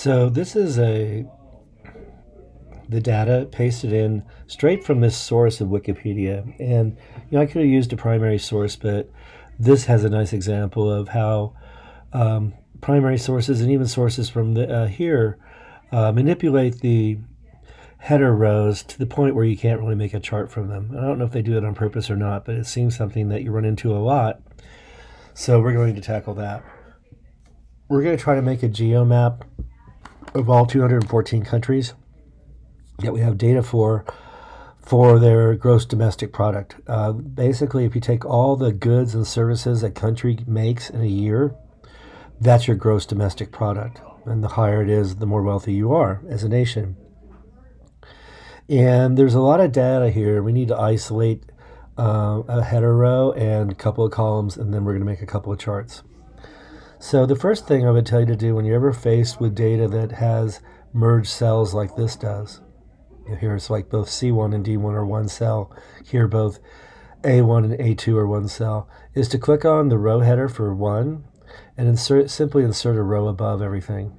So this is the data pasted in straight from this source of Wikipedia. And I could have used a primary source, but this has a nice example of how primary sources and even sources from here manipulate the header rows to the point where you can't really make a chart from them. I don't know if they do it on purpose or not, but it seems something that you run into a lot. So we're going to tackle that. We're going to try to make a geomap of all 214 countries that we have data for their gross domestic product. Basically, if you take all the goods and services a country makes in a year, that's your gross domestic product. And the higher it is, the more wealthy you are as a nation. And there's a lot of data here. We need to isolate a header row and a couple of columns, and then we're going to make a couple of charts. So the first thing I would tell you to do when you're ever faced with data that has merged cells like this does, here it's like both C1 and D1 are one cell, here both A1 and A2 are one cell, is to click on the row header for one and simply insert a row above everything.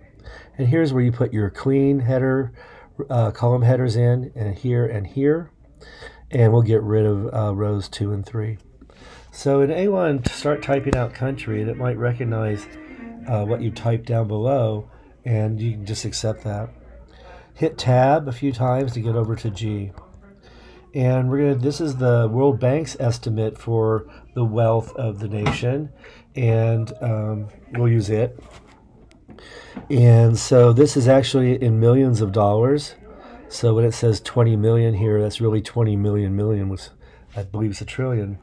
And here's where you put your clean header, column headers in, and here, and we'll get rid of rows 2 and 3. So in A1, to start typing out country, that might recognize what you typed down below, and you can just accept that. Hit Tab a few times to get over to G. And this is the World Bank's estimate for the wealth of the nation, and we'll use it. And so this is actually in millions of dollars. So when it says 20 million here, that's really 20 million, which I believe is a trillion.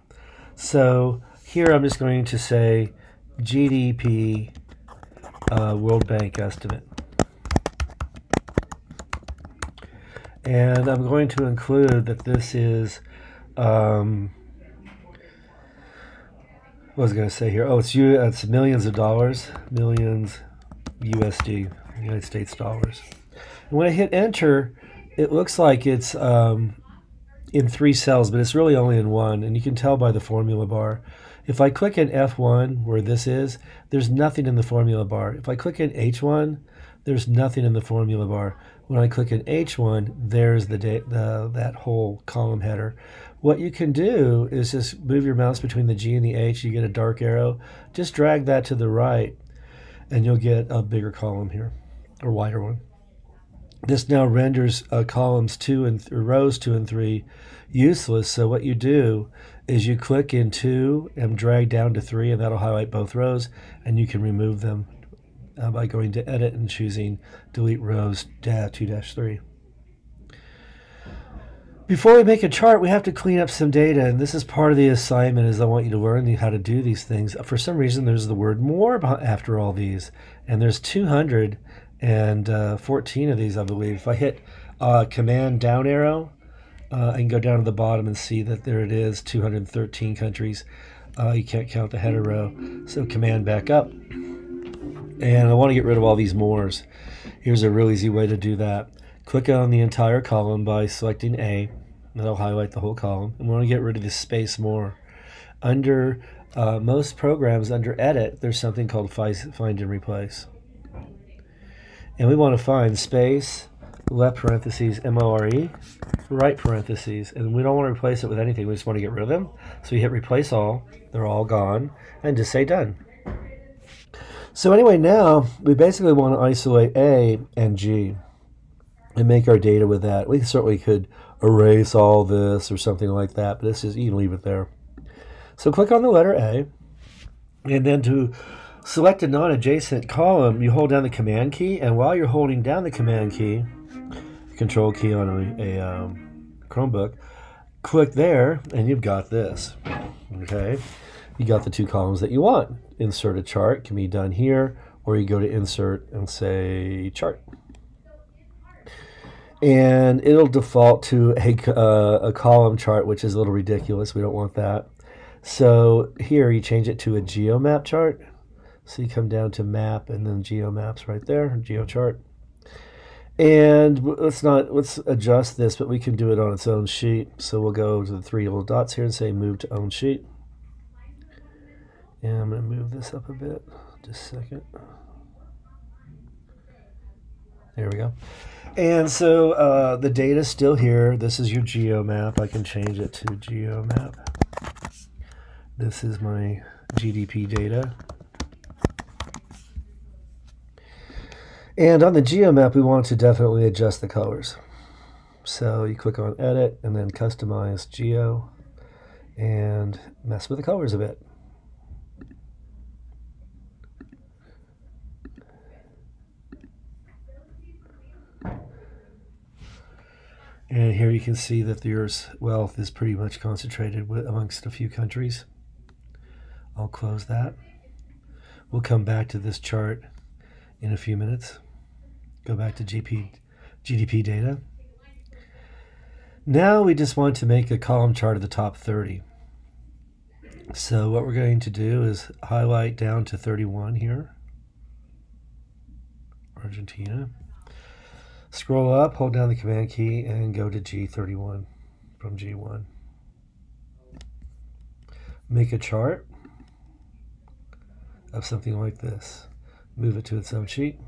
So here I'm just going to say GDP World Bank estimate. And I'm going to include that this is, what was I going to say here? Oh, it's millions of dollars, millions USD, United States dollars. And when I hit enter, it looks like it's in 3 cells, but it's really only in 1, and you can tell by the formula bar. If I click in F1, where this is, there's nothing in the formula bar. If I click in H1, there's nothing in the formula bar. When I click in H1, there's that whole column header. What you can do is just move your mouse between the G and the H. You get a dark arrow. Just drag that to the right, and you'll get a bigger column here, or wider one. This now renders rows 2 and 3 useless. So what you do is you click in 2 and drag down to 3, and that'll highlight both rows, and you can remove them by going to Edit and choosing Delete Rows 2-3. Before we make a chart, we have to clean up some data, and this is part of the assignment. Is I want you to learn how to do these things. For some reason, there's the word more after all these, and there's 214 of these, I believe. If I hit Command down arrow, I can go down to the bottom and see that there it is, 213 countries. You can't count the header row, so Command back up. And I want to get rid of all these mores. Here's a real easy way to do that. Click on the entire column by selecting A. That'll highlight the whole column. And we want to get rid of this space more. Under most programs, under Edit, there's something called Find and Replace. And we want to find space, left parentheses, M-O-R-E, right parentheses. And we don't want to replace it with anything. We just want to get rid of them. So you hit Replace All. They're all gone. And just say Done. So anyway, now we basically want to isolate A and G and make our data with that. We certainly could erase all this or something like that, but this is, you can leave it there. So click on the letter A, and then to select a non-adjacent column, you hold down the Command key, and while you're holding down the Command key, Control key on a Chromebook, click there, and you've got this. Okay, you got the 2 columns that you want. Insert a chart can be done here, or you go to Insert and say Chart. And it'll default to a column chart, which is a little ridiculous. We don't want that. So here you change it to a geomap chart. So you come down to Map and then Geomaps right there, GeoChart. And let's adjust this, but we can do it on its own sheet. So we'll go to the 3 little dots here and say Move to Own Sheet. And I'm going to move this up a bit. Just a second. There we go. And so the data is still here. This is your geo map. I can change it to geo map. This is my GDP data. And on the geo map, we want to definitely adjust the colors. So you click on edit and then customize geo and mess with the colors a bit. And here you can see that the Earth's wealth is pretty much concentrated amongst a few countries. I'll close that. We'll come back to this chart in a few minutes. Go back to GDP data. Now we just want to make a column chart of the top 30. So what we're going to do is highlight down to 31 here. Argentina. Scroll up, hold down the command key, and go to G31 from G1. Make a chart of something like this. Move it to its own sheet.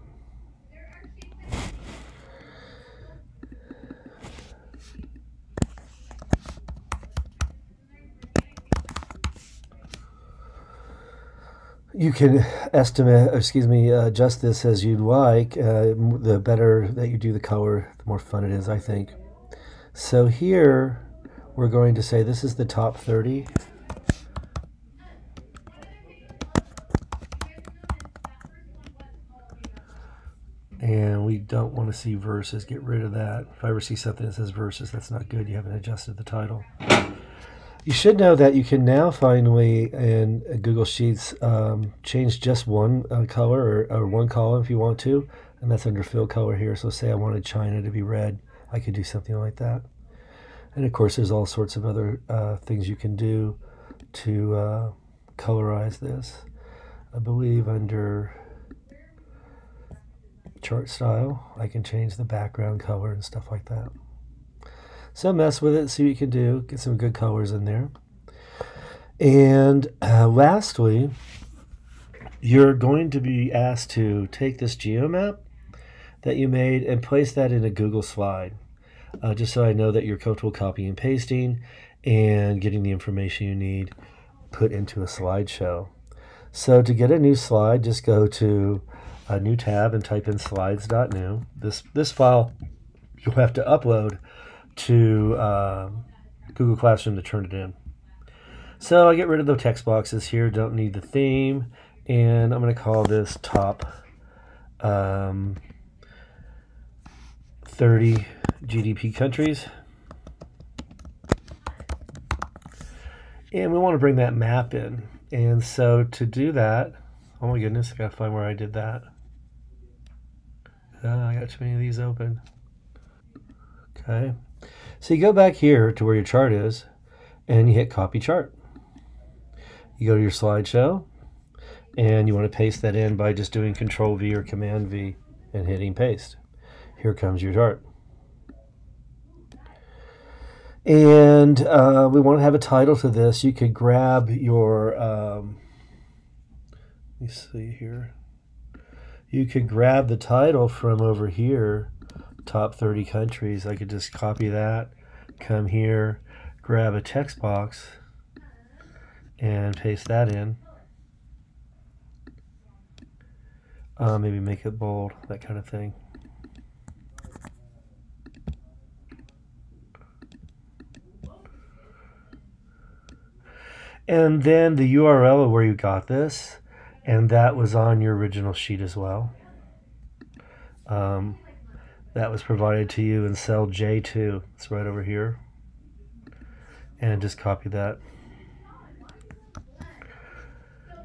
You can adjust this as you'd like. The better that you do the color, the more fun it is, I think. So here, we're going to say this is the top 30. And we don't want to see verses. Get rid of that. If I ever see something that says verses, that's not good. You haven't adjusted the title. You should know that you can now finally, in Google Sheets, change just one color or one column if you want to, and that's under fill color here. So say I wanted China to be red, I could do something like that. And of course, there's all sorts of other things you can do to colorize this. I believe under chart style, I can change the background color and stuff like that. So mess with it, see what you can do, get some good colors in there. And lastly, you're going to be asked to take this geomap that you made and place that in a Google slide, just so I know that you're comfortable copying and pasting and getting the information you need put into a slideshow. So to get a new slide, just go to a new tab and type in slides.new. This file you'll have to upload to Google Classroom to turn it in. So I get rid of the text boxes here, don't need the theme, and I'm going to call this top 30 GDP countries. And we want to bring that map in. And so to do that, oh my goodness, I got to find where I did that. I got too many of these open. Okay. So you go back here to where your chart is, and you hit Copy Chart. You go to your slideshow, and you want to paste that in by just doing Control V or Command V and hitting Paste. Here comes your chart. And we want to have a title to this. You could grab your, let me see here. You could grab the title from over here, top 30 countries. I could just copy that, come here, grab a text box, and paste that in. Maybe make it bold, that kind of thing. And then the URL of where you got this, and that was on your original sheet as well. That was provided to you in cell J2. It's right over here. And just copy that.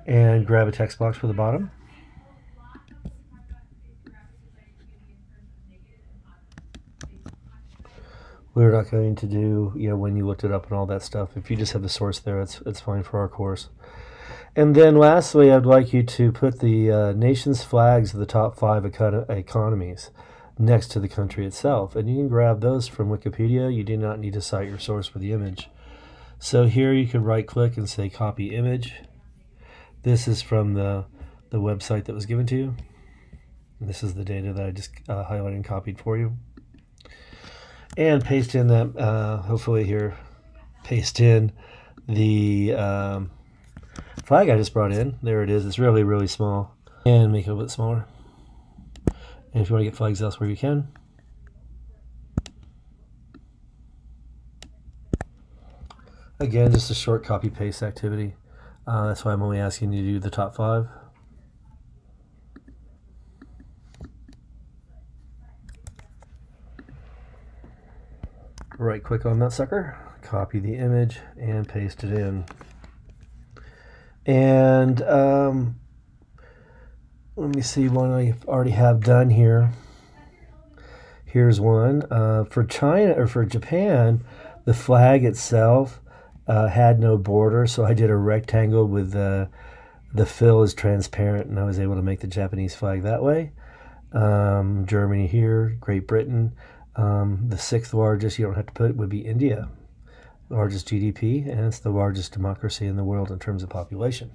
And grab a text box for the bottom. We're not going to do, when you looked it up and all that stuff. If you just have the source there, it's fine for our course. And then lastly, I'd like you to put the nation's flags of the top 5 economies next to the country itself. And you can grab those from Wikipedia. You do not need to cite your source for the image. So here you can right click and say copy image. This is from the website that was given to you. This is the data that I just highlighted and copied for you. And paste in that, hopefully here, paste in the flag I just brought in. There it is. It's really, really small. And make it a bit smaller. And if you want to get flags elsewhere, you can. Again, just a short copy-paste activity. That's why I'm only asking you to do the top 5. Right-click on that sucker, copy the image, and paste it in. And let me see one I already have done here. Here's one. For China, or for Japan, the flag itself had no border, so I did a rectangle with the fill is transparent, and I was able to make the Japanese flag that way. Germany here, Great Britain. The 6th largest, you don't have to put, would be India. Largest GDP, and it's the largest democracy in the world in terms of population.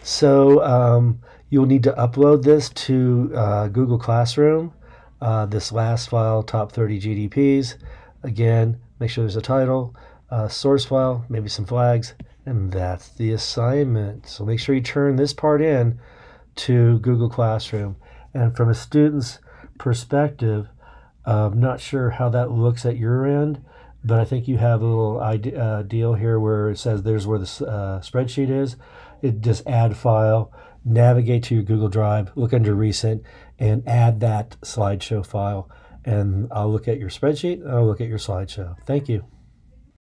So you'll need to upload this to Google Classroom, this last file, top 30 GDPs. Again, make sure there's a title, source file, maybe some flags, and that's the assignment. So make sure you turn this part in to Google Classroom. And from a student's perspective, I'm not sure how that looks at your end, but I think you have a little deal here where it says there's where the spreadsheet is. It just add file, navigate to your Google Drive, look under recent, and add that slideshow file. And I'll look at your spreadsheet, and I'll look at your slideshow. Thank you.